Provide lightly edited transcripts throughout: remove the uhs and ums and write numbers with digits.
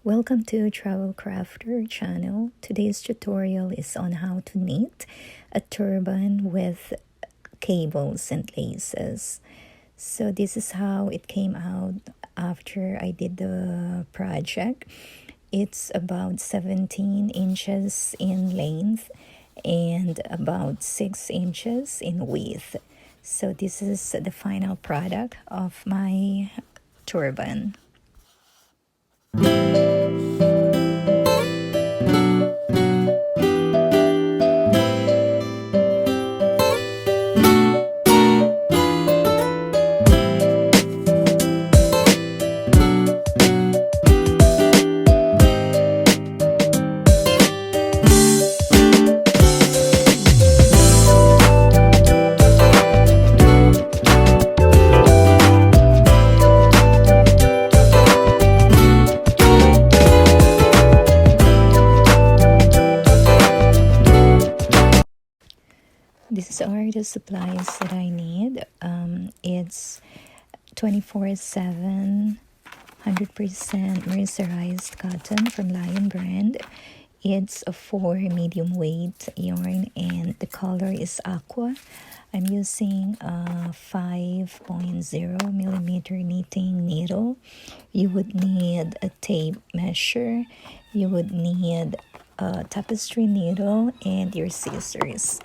Welcome to Travel Crafter channel. Today's tutorial is on how to knit a turban with cables and laces. So this is how it came out after I did the project. It's about 17 inches in length and about 6 inches in width. So this is the final product of my turban. These are the supplies that I need. It's 24/7 100% mercerized cotton from Lion brand. It's a 4 medium weight yarn and the color is aqua. I'm using a 5.0 millimeter knitting needle. You would need a tape measure. You would need a tapestry needle and your scissors.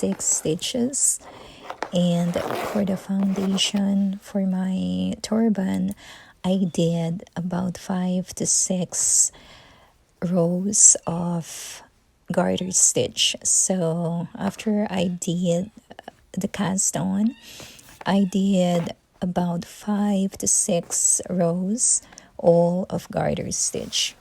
Stitches, and for the foundation for my turban I did about 5 to 6 rows of garter stitch. So after I did the cast on, I did about 5 to 6 rows all of garter stitch.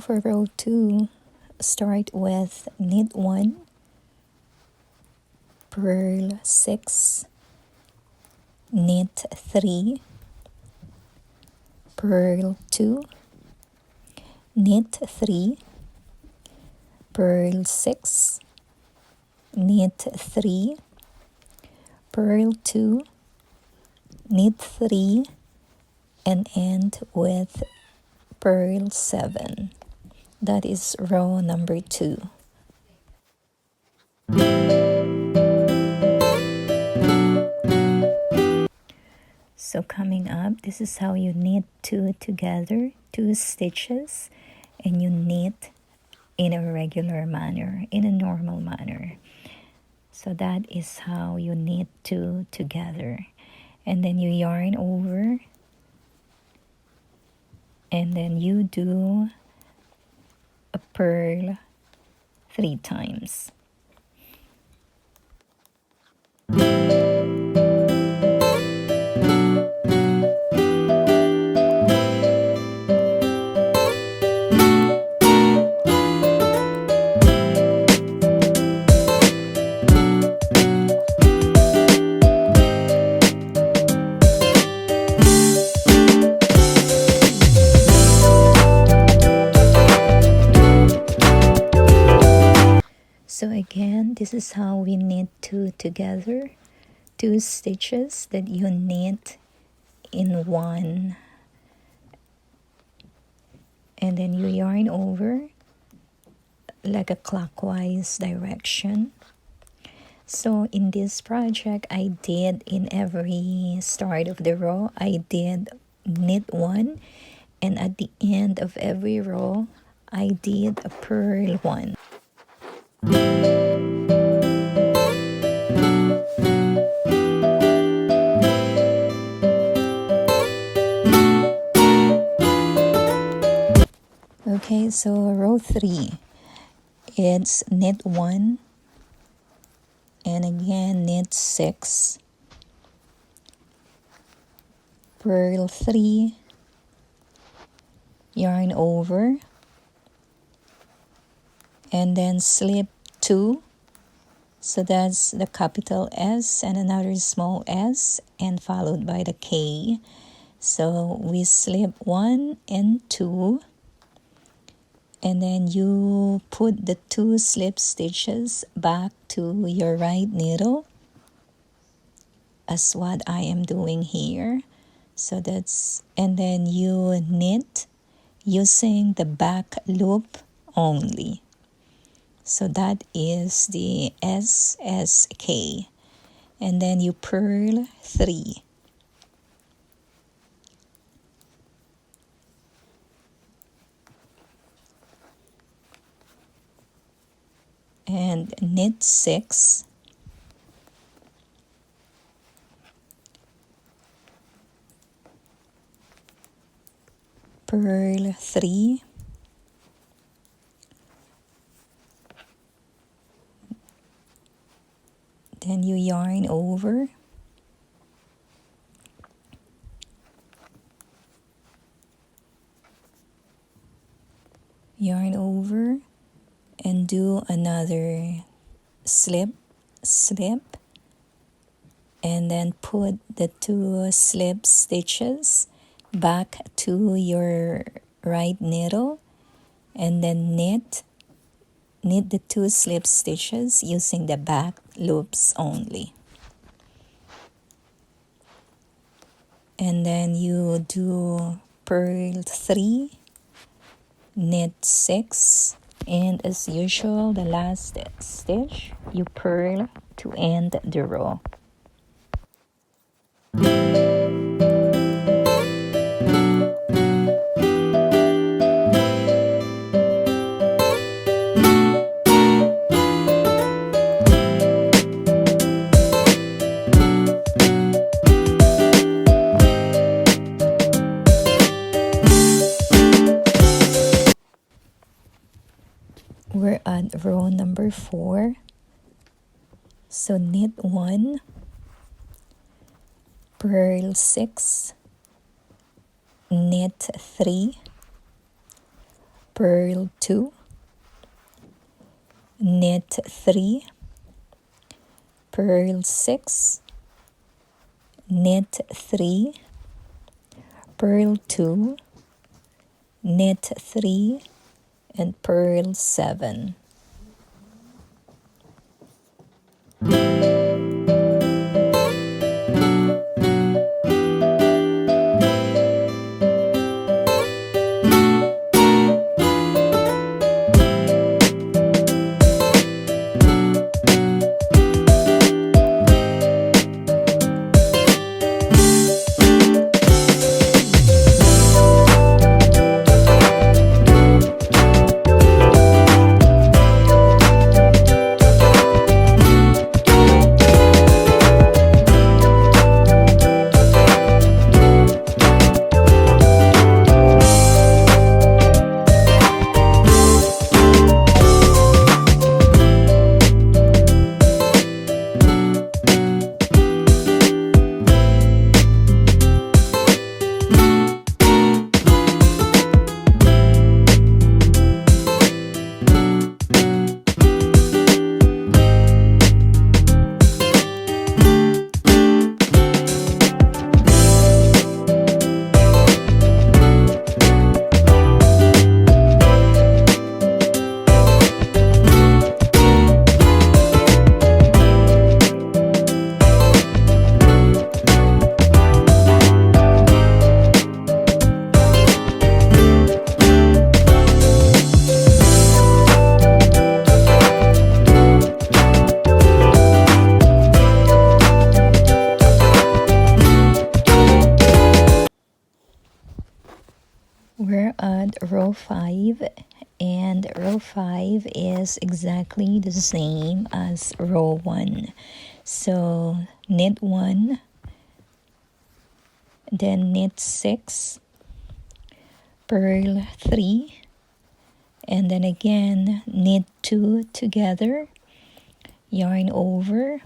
for row 2, start with knit 1, purl 6, knit 3, purl 2, knit 3, purl 6, knit 3, purl 2, knit 3, and end with purl 7. That is row number 2. So coming up, this is how you knit 2 together, 2 stitches, and you knit in a regular manner, in a normal manner. So that is how you knit 2 together. And then you yarn over, and then you do a purl 3 times. So again, this is how we knit 2 together, 2 stitches that you knit in one, and then you yarn over like a clockwise direction. So in this project, I did in every start of the row, I did knit 1, and at the end of every row, I did a purl 1. Okay, so row 3, it's knit 1, and again knit 6, purl 3, yarn over, and then slip 2. So that's the capital S and another small s, and followed by the K. So we slip 1 and 2, and then you put the 2 slip stitches back to your right needle, as what I am doing here. So that's, and then you knit using the back loop only. So that is the SSK. And then you purl 3. And knit 6. Purl 3. Then you yarn over, and do another slip, and then put the 2 slip stitches back to your right needle, and then knit the 2 slip stitches using the back loops only. And then you do purl 3, knit 6, and as usual, the last stitch you purl to end the row. We're at row number 4. So knit 1, purl 6, knit 3, purl 2, knit 3, purl 6, knit 3, purl 2, knit 3, and purl 7. We're at row 5, and row 5 is exactly the same as row 1. So knit 1, then knit 6, purl 3, and then again knit 2 together, yarn over,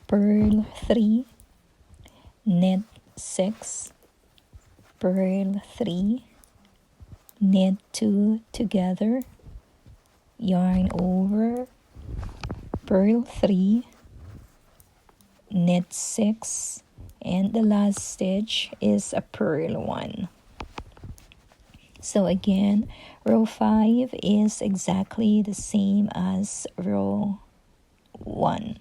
purl 3, knit 6, purl 3, knit 2 together, yarn over, purl 3, knit 6, and the last stitch is a purl 1. So again, row 5 is exactly the same as row 1.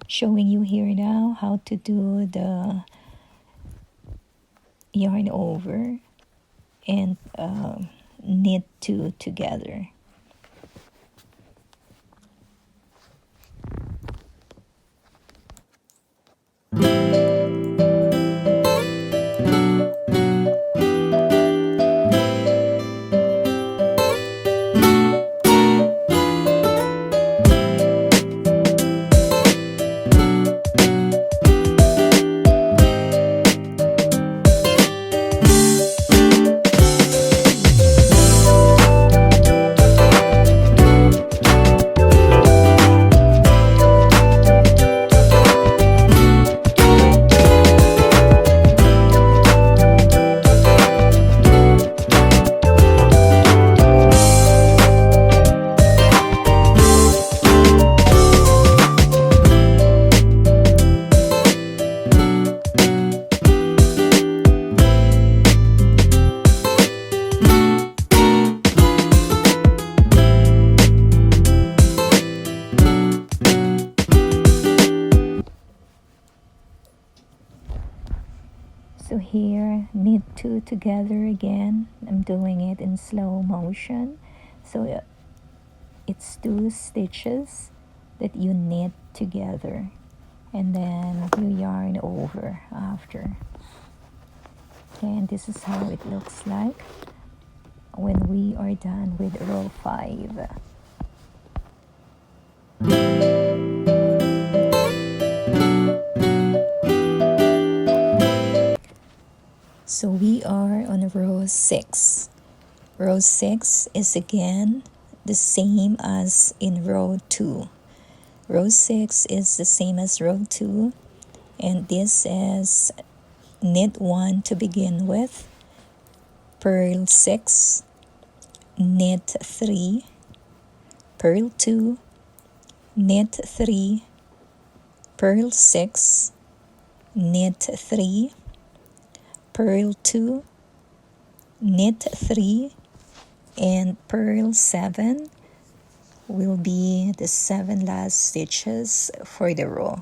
Showing you here now how to do the yarn over and knit 2 together. So here, knit 2 together again. I'm doing it in slow motion. So it's 2 stitches that you knit together, and then you yarn over after. And this is how it looks like when we are done with row 5. So we are on row 6. Row 6 is again the same as in row 2. Row 6 is the same as row 2, and this is knit 1 to begin with, purl 6, knit 3, purl 2, knit 3, purl 6, knit 3, purl 2, knit 3, and purl 7 will be the 7 last stitches for the row.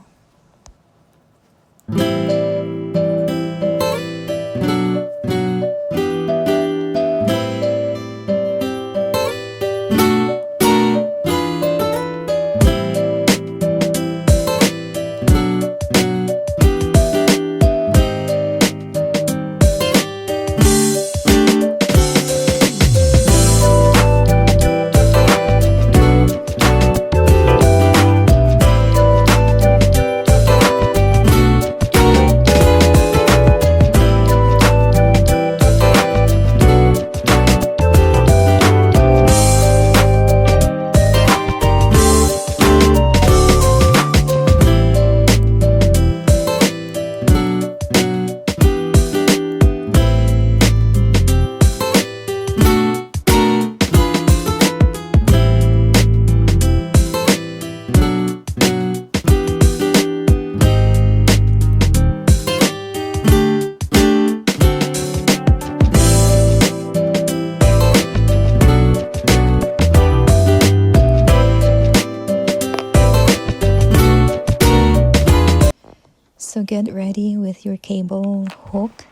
So get ready with your cable hook.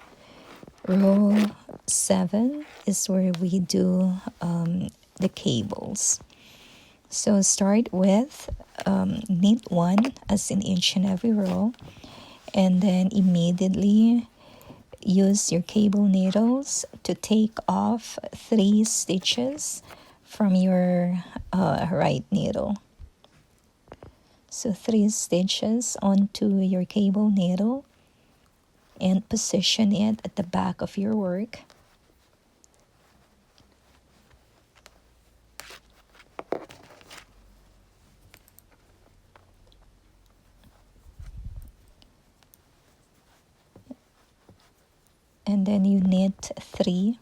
Row 7 is where we do the cables. So start with knit 1 as in each and every row, and then immediately use your cable needles to take off 3 stitches from your right needle. So 3 stitches onto your cable needle and position it at the back of your work. And then you knit 3.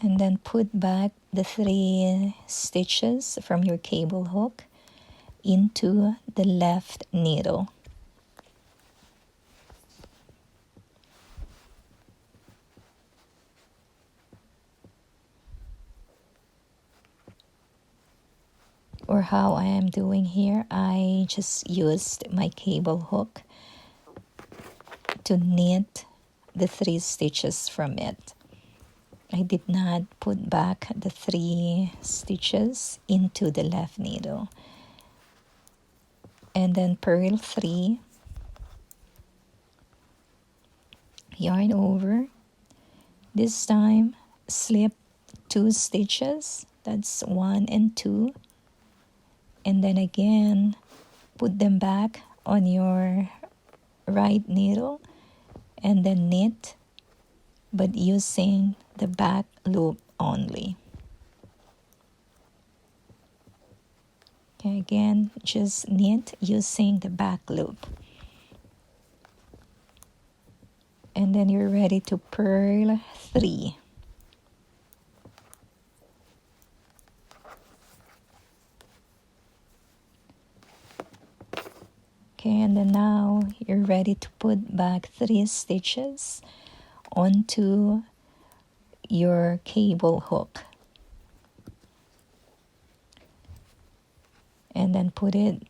And then put back the 3 stitches from your cable hook into the left needle. Or how I am doing here, I just used my cable hook to knit the 3 stitches from it. I did not put back the 3 stitches into the left needle. And then purl 3, yarn over. This time slip 2 stitches, that's 1 and 2, and then again put them back on your right needle and then knit, but using the back loop only. Okay, again, just knit using the back loop. And then you're ready to purl 3. Okay, and then now you're ready to put back 3 stitches onto your cable hook. And then put it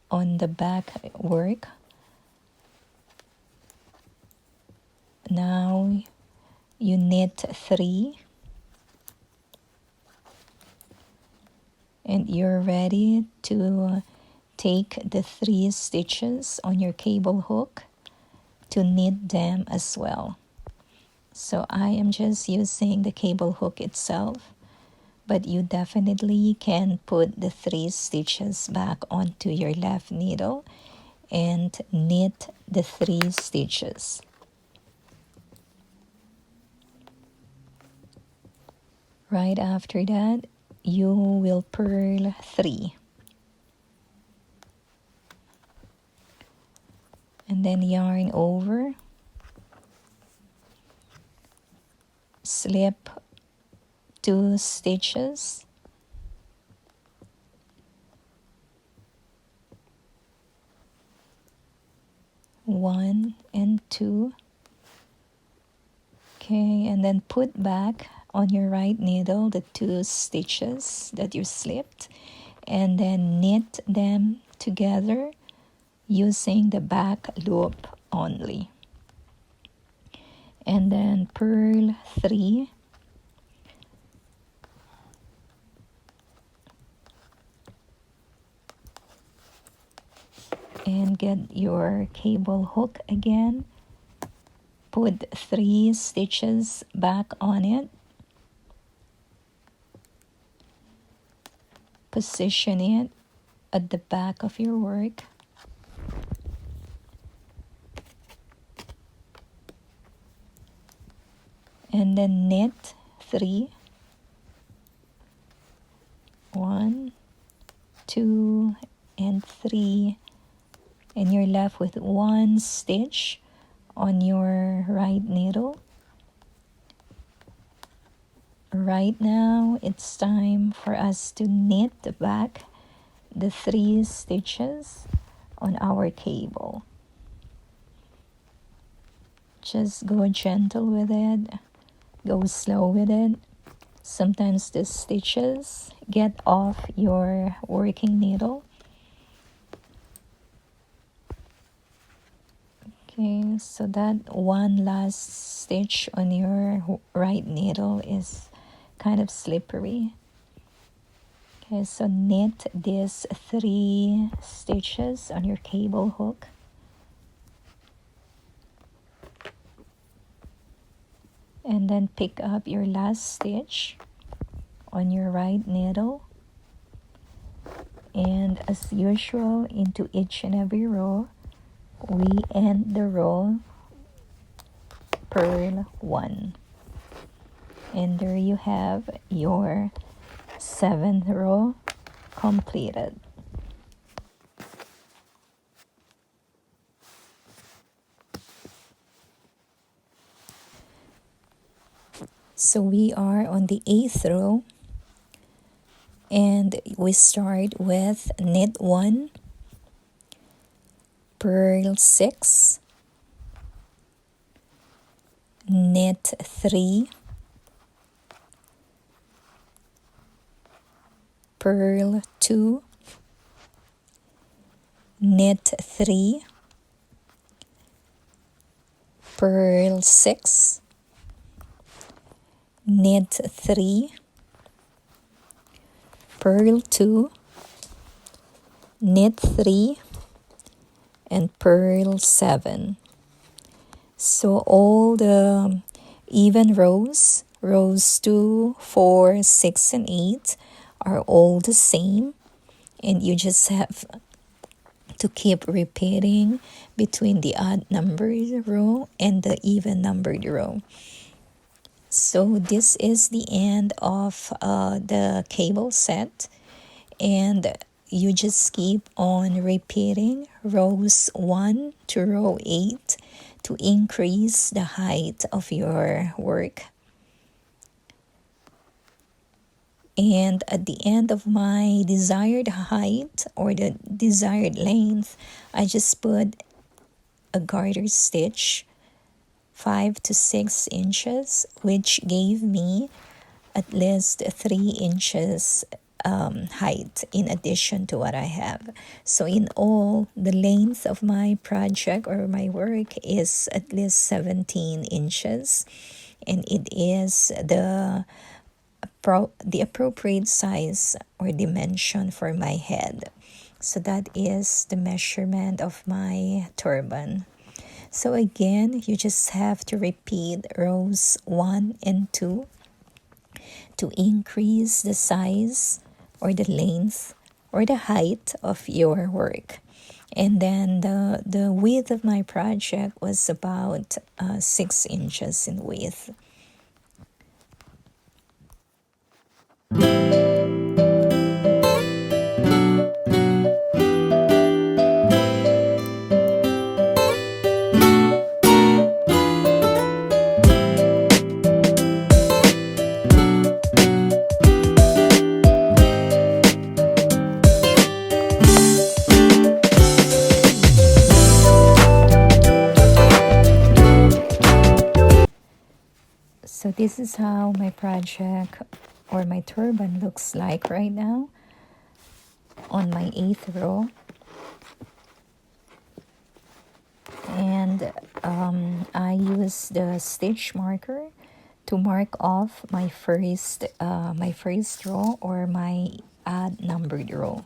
on the back work. Now you knit 3. And you're ready to take the 3 stitches on your cable hook to knit them as well. So I am just using the cable hook itself, but you definitely can put the 3 stitches back onto your left needle and knit the 3 stitches. Right after that, you will purl 3. and then yarn over, slip 2 stitches, one and two. Okay, and then put back on your right needle the 2 stitches that you slipped, and then knit them together using the back loop only. And then purl 3, and get your cable hook again, put 3 stitches back on it, position it at the back of your work, and then knit 3, 1, 2, and 3, and you're left with 1 stitch on your right needle. Right now it's time for us to knit back the 3 stitches on our cable. Just go gentle with it, go slow with it. Sometimes the stitches get off your working needle. Okay, so that one last stitch on your right needle is kind of slippery. Okay, so knit these 3 stitches on your cable hook. And then pick up your last stitch on your right needle. And as usual, into each and every row, we end the row purl 1. And there you have your 7th row completed. So we are on the 8th row, and we start with knit 1, purl 6, knit 3, purl 2, knit 3, purl 6, knit 3, purl 2, knit 3, and purl 7. So all the even rows, rows 2, 4, 6, and 8 are all the same, and you just have to keep repeating between the odd numbered row and the even numbered row. So this is the end of the cable set, and you just keep on repeating rows 1 to row 8 to increase the height of your work. And at the end of my desired height or the desired length, I just put a garter stitch 5 to 6 inches, which gave me at least 3 inches height in addition to what I have. So in all, the length of my project or my work is at least 17 inches, and it is the appropriate size or dimension for my head. So that is the measurement of my turban. So again, you just have to repeat rows 1 and 2 to increase the size or the length or the height of your work. And then the width of my project was about 6 inches in width. So this is how my project or my turban looks like right now on my 8th row. And I use the stitch marker to mark off my first row or my odd numbered row.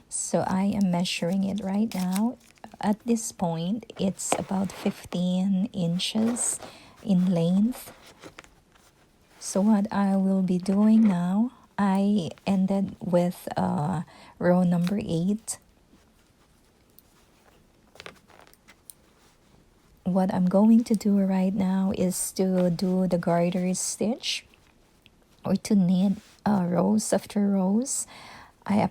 So I am measuring it right now. At this point, it's about 15 inches in length. So what I will be doing now, I ended with row number 8. What I'm going to do right now is to do the garter stitch, or to knit rows after rows. I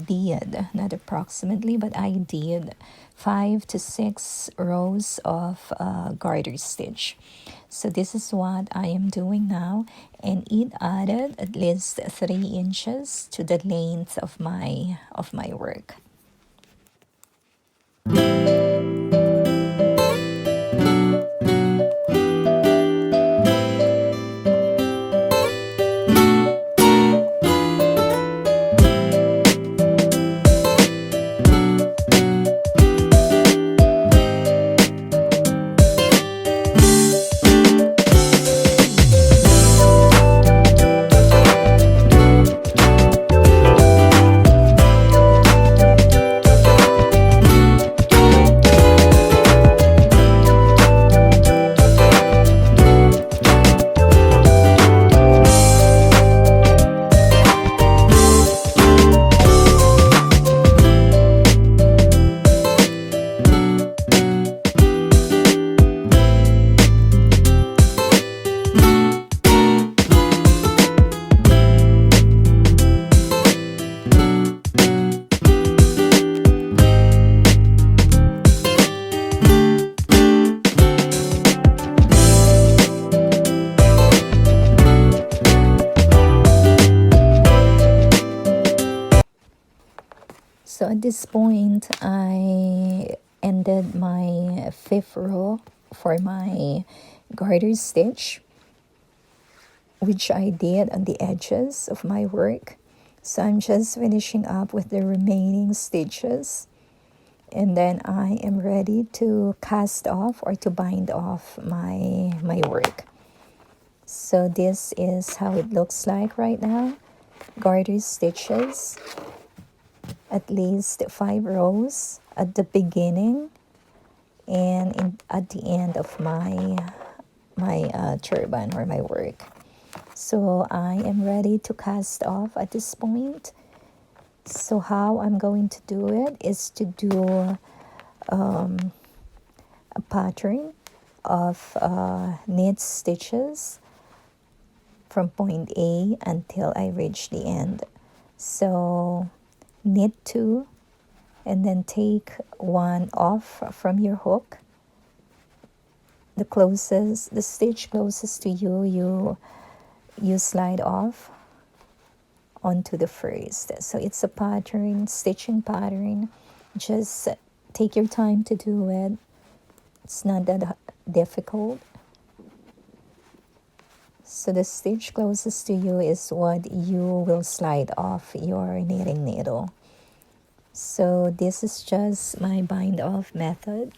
did, not approximately, but I did 5 to 6 rows of garter stitch. So this is what I am doing now, and it added at least 3 inches to the length of my work. So at this point, I ended my 5th row for my garter stitch, which I did on the edges of my work. So I'm just finishing up with the remaining stitches, and then I am ready to cast off or to bind off my work. So this is how it looks like right now. Garter stitches, at least 5 rows at the beginning and at the end of my turban or my work. So I am ready to cast off at this point. So how I'm going to do it is to do a pattern of knit stitches from point A until I reach the end. So knit 2 and then take 1 off from your hook. The stitch closest to you slide off onto the first. So it's a pattern, stitching pattern. Just take your time to do it. It's not that difficult. So the stitch closest to you is what you will slide off your knitting needle. So this is just my bind off method,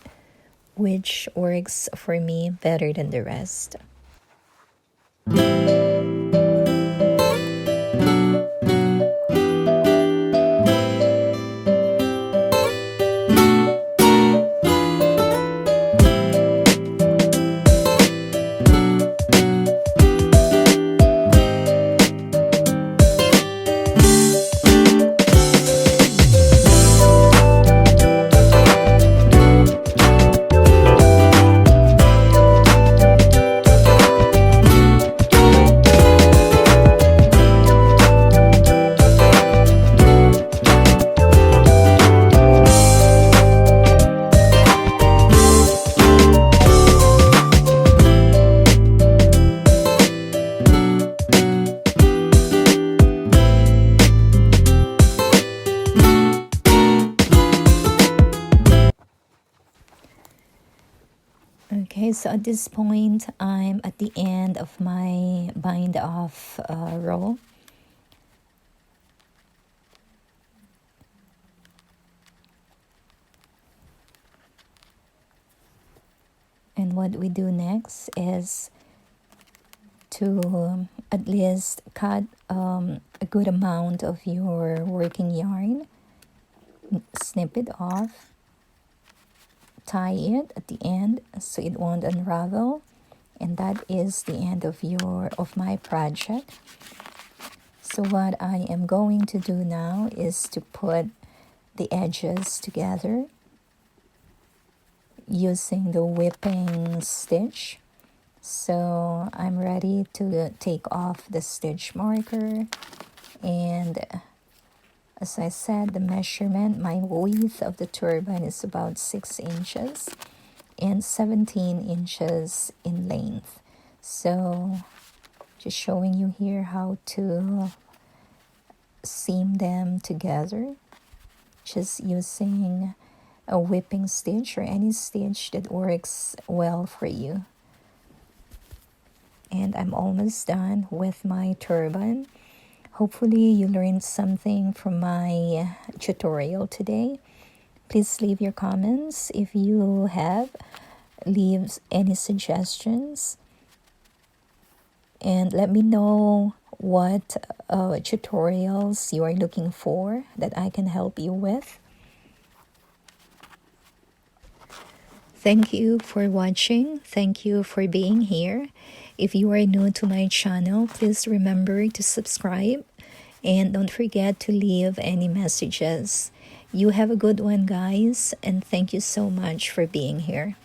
which works for me better than the rest. Okay, so at this point, I'm at the end of my bind off row. And what we do next is to at least cut a good amount of your working yarn, snip it off, tie it at the end so it won't unravel, and that is the end of my project. So what I am going to do now is to put the edges together using the whipping stitch. So I'm ready to take off the stitch marker, and as I said, the measurement, my width of the turban is about 6 inches and 17 inches in length. So just showing you here how to seam them together, just using a whipping stitch or any stitch that works well for you. And I'm almost done with my turban. Hopefully you learned something from my tutorial today. Please leave your comments if you have. Leave any suggestions. And let me know what tutorials you are looking for that I can help you with. Thank you for watching. Thank you for being here. If you are new to my channel, please remember to subscribe and don't forget to leave any messages. You have a good one, guys, and thank you so much for being here.